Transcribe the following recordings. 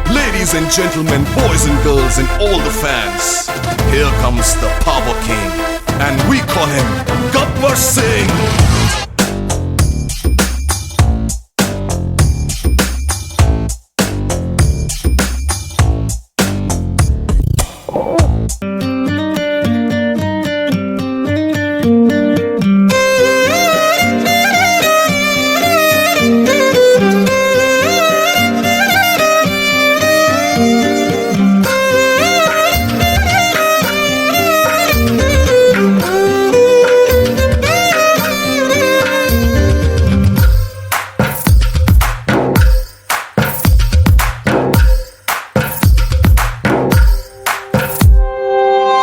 Ladies and gentlemen, boys and girls and all the fans, here comes the Power King, and we call him Gabbar Singh.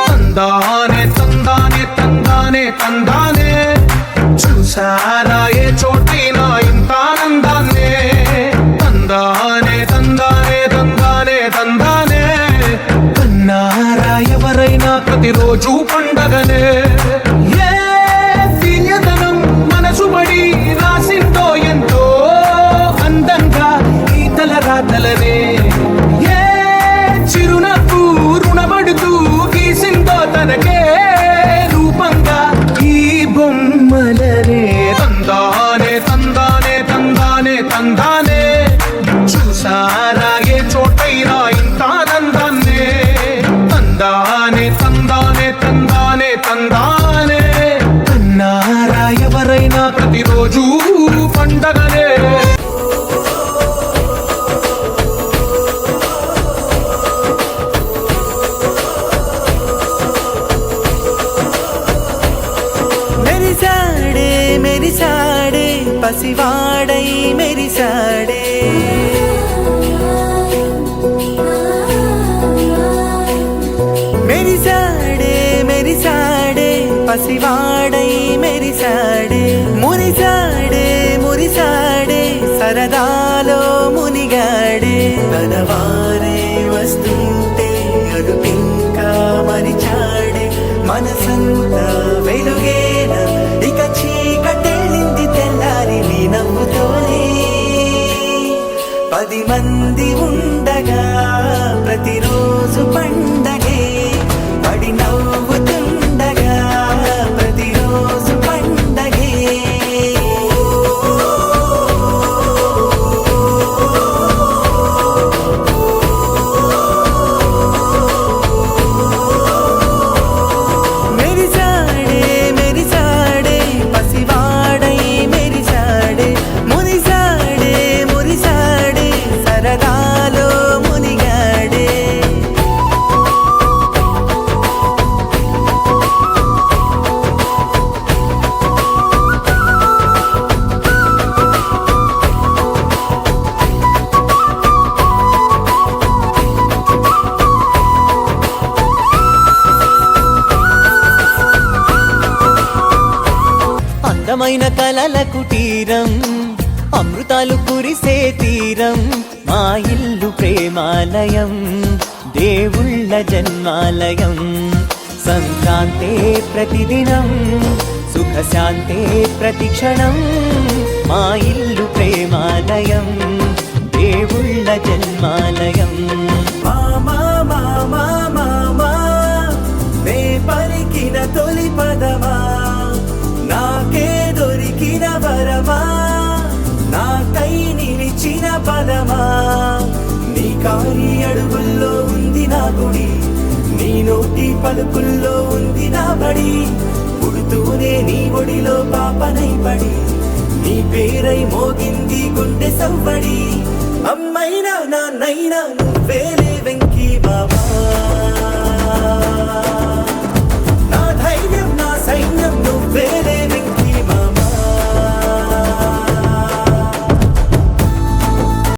తందానే తందానే తందానే తందానే చూసారా ఏ చోటైనా ఇంత ఆనందాన్నే తందానే తందానే తందానే తందానే కన్నారా ఎవరైనా ప్రతిరోజు పండగనే ఏ తీయదనం మనసు పడి రాసిందో ఎంతో అందంగా ఈ తల రాతలనే ఏ చిరునవ్వు రుణపడుతూ గీసిందో తనకే రూపంగా ఈ బొమ్మలనే తందానే తందానే తందానే తందానే చూసారా ఏ చోటైనా ఇంత ఆనందాన్నే తందానే తందానే తందానే తందానే పసివాడై మెరిసాడే. మెరిసాడే మెరిసాడే పసివాడై మెరిసాడే. మురిసాడే మురిసాడే సరదాలో మునిగాడే. తన వారే వస్తుంటే అరుపింకా మరిచాడే. మనసంతా వెలుగేన ఇక చీకటెళ్ళింది తెల్లారి నీ నవ్వుతోనే. 10 మంది ఉండగా ప్రతిరోజు పండగే. పడి నవ్వుతుండగా ప్రతిరోజు పండగే. మెరిసాడే మెరిసాడే పసివాడై మెరిసాడే. మురిసాడే మురిసాడే సరదాలో మునిగాడే. అందమైన కలల కుటీరం, అమృతాలు కురిసే తీరం. మా ఇల్లు ప్రేమాలయం, దేవుళ్ళ జన్మాలయం. సంక్రాంతే ప్రతిదినం, సుఖశాంతే ప్రతిక్షణం. మా ఇల్లు ప్రేమాలయం, దేవుళ్ళ జన్మాలయం. మామా మామా మామా నే పలికిన తొలి పదమా, నాకే దొరికిన వరమా, నాకై నిలిచిన పదమా. నీ కాలి అడుగుల్లో ఉంది నా గుడి, నీ నోటి పలుకుల్లో ఉంది నా బడి. పుడుతూనే నీ ఒడిలో పాపనై పడి, నీ పేరై మోగింది గుండె సవ్వడి. అమ్మైనా నాన్నైనా నువ్వేలే